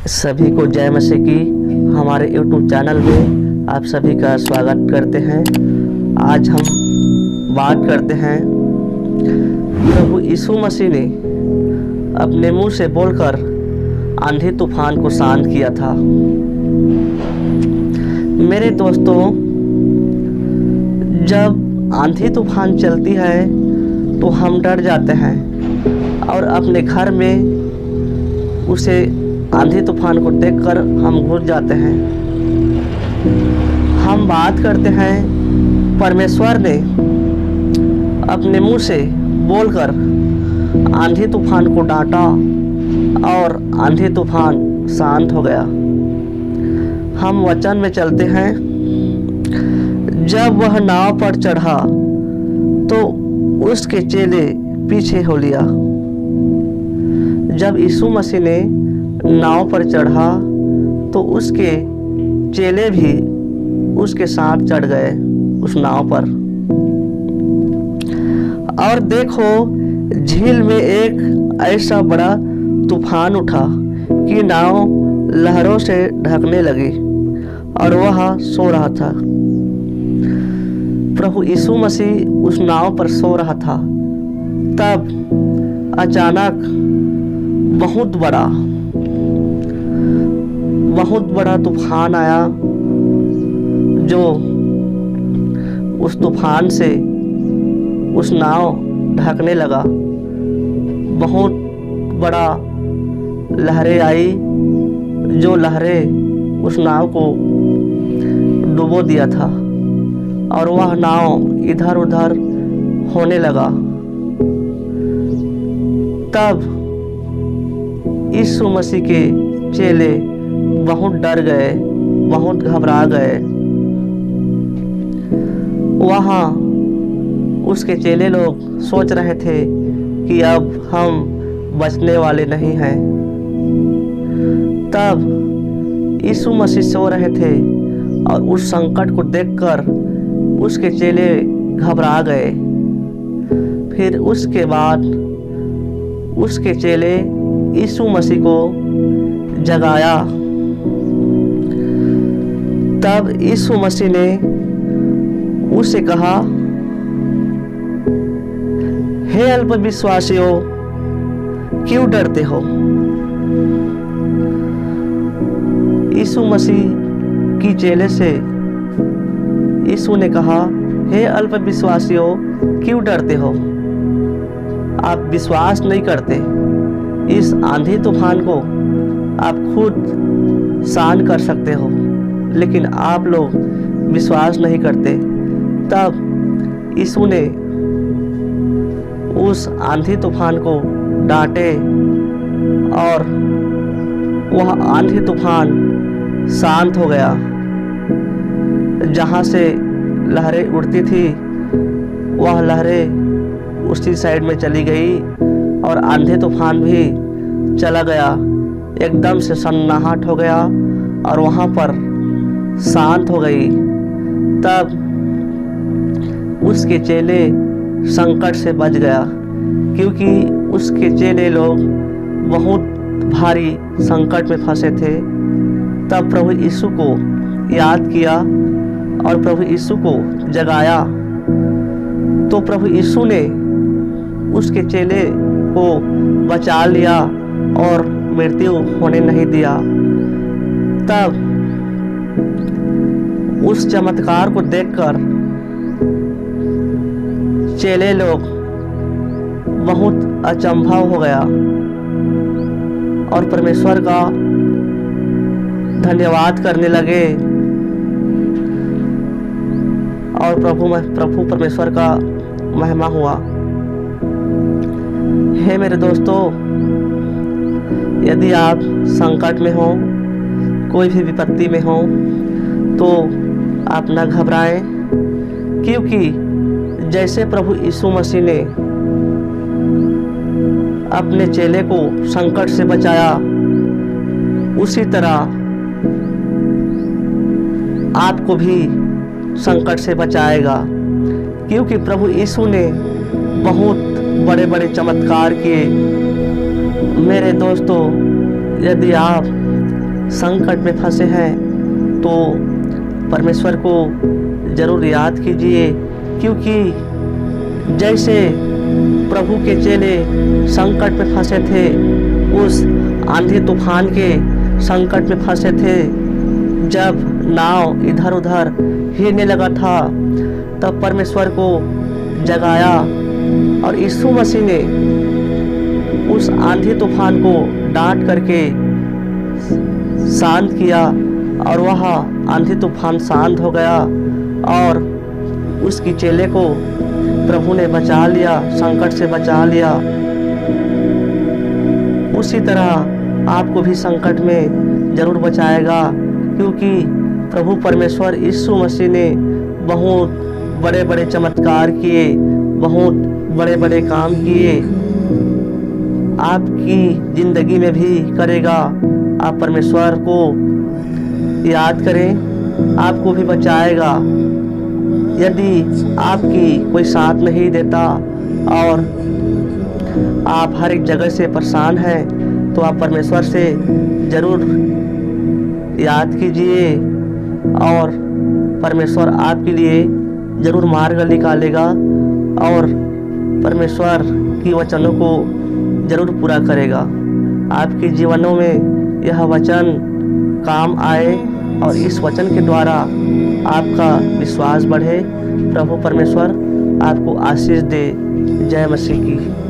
सभी को जय मसीह की हमारे YouTube चैनल में आप सभी का स्वागत करते हैं। आज हम बात करते हैं प्रभु यीशु मसीह ने अपने मुंह से बोलकर आंधी तूफान को शांत किया था। मेरे दोस्तों, जब आंधी तूफान चलती है तो हम डर जाते हैं और अपने घर में उसे आंधी तूफान को देखकर हम घुस जाते हैं। हम बात करते हैं परमेश्वर ने अपने मुंह से बोलकर आंधी तूफान को डांटा और आंधी तूफान शांत हो गया। हम वचन में चलते हैं, जब वह नाव पर चढ़ा तो उसके चेले पीछे हो लिया। जब यीशु मसीह ने नाव पर चढ़ा तो उसके चेले भी उसके साथ चढ़ गए उस नाव पर। और देखो, झील में एक ऐसा बड़ा तूफान उठा कि नाव लहरों से ढकने लगी और वह सो रहा था। प्रभु यीशु मसीह उस नाव पर सो रहा था। तब अचानक बहुत बड़ा तूफान आया, जो उस तूफान से उस नाव ढकने लगा। बहुत बड़ा लहरें आई, जो लहरें उस नाव को डुबो दिया था और वह नाव इधर उधर होने लगा। तब यीशु मसीह के चेले बहुत डर गए, बहुत घबरा गए। वहाँ उसके चेले लोग सोच रहे थे कि अब हम बचने वाले नहीं हैं। तब यीशु मसीह सो रहे थे और उस संकट को देखकर उसके चेले घबरा गए। फिर उसके बाद उसके चेले यीशु मसीह को जगाया। तब यीशु मसीह ने उससे कहा, हे अल्पविश्वासियों, क्यों डरते हो? यीशु मसीह की चेले से यीशु ने कहा, हे अल्पविश्वासियों, क्यों डरते हो? आप विश्वास नहीं करते। इस आंधी तूफान को आप खुद शांत कर सकते हो, लेकिन आप लोग विश्वास नहीं करते। तब यीशु ने उस आंधी तूफान को डांटे और वह आंधी तूफान शांत हो गया। जहाँ से लहरें उड़ती थी वह लहरें उसी साइड में चली गई और आंधी तूफान भी चला गया। एकदम से सन्नाहट हो गया और वहाँ पर शांत हो गई। तब उसके चेले संकट से बच गया, क्योंकि उसके चेले लोग बहुत भारी संकट में फंसे थे। तब प्रभु यीशु को याद किया और प्रभु यीशु को जगाया। तो प्रभु यीशु ने उसके चेले को बचा लिया और मृत्यु होने नहीं दिया। तब उस चमत्कार को देखकर चेले लोग बहुत अचंभव हो गया और परमेश्वर का धन्यवाद करने लगे और प्रभु परमेश्वर का महिमा हुआ। हे मेरे दोस्तों, यदि आप संकट में हो, कोई भी विपत्ति में हो, तो आप न घबराएं, क्योंकि जैसे प्रभु यीशु मसीह ने अपने चेले को संकट से बचाया, उसी तरह आपको भी संकट से बचाएगा। क्योंकि प्रभु यीशु ने बहुत बड़े बड़े चमत्कार किए। मेरे दोस्तों, यदि आप संकट में फंसे हैं तो परमेश्वर को ज़रूर याद कीजिए, क्योंकि जैसे प्रभु के चेले संकट में फंसे थे, उस आंधी तूफान के संकट में फंसे थे, जब नाव इधर उधर हिलने लगा था तब परमेश्वर को जगाया और यीशु मसीह ने उस आंधी तूफान को डांट करके शांत किया और वह आंधी तूफान शांत हो गया और उसकी चेले को प्रभु ने बचा लिया, संकट से बचा लिया। उसी तरह आपको भी संकट में ज़रूर बचाएगा, क्योंकि प्रभु परमेश्वर यीशु मसीह ने बहुत बड़े बड़े चमत्कार किए, बहुत बड़े बड़े काम किए। आपकी ज़िंदगी में भी करेगा। आप परमेश्वर को याद करें, आपको भी बचाएगा। यदि आपकी कोई साथ नहीं देता और आप हर एक जगह से परेशान हैं तो आप परमेश्वर से ज़रूर याद कीजिए और परमेश्वर आपके लिए ज़रूर मार्ग निकालेगा और परमेश्वर की वचनों को ज़रूर पूरा करेगा। आपके जीवनों में यह वचन काम आए और इस वचन के द्वारा आपका विश्वास बढ़े। प्रभु परमेश्वर आपको आशीष दे। जय मसीह की।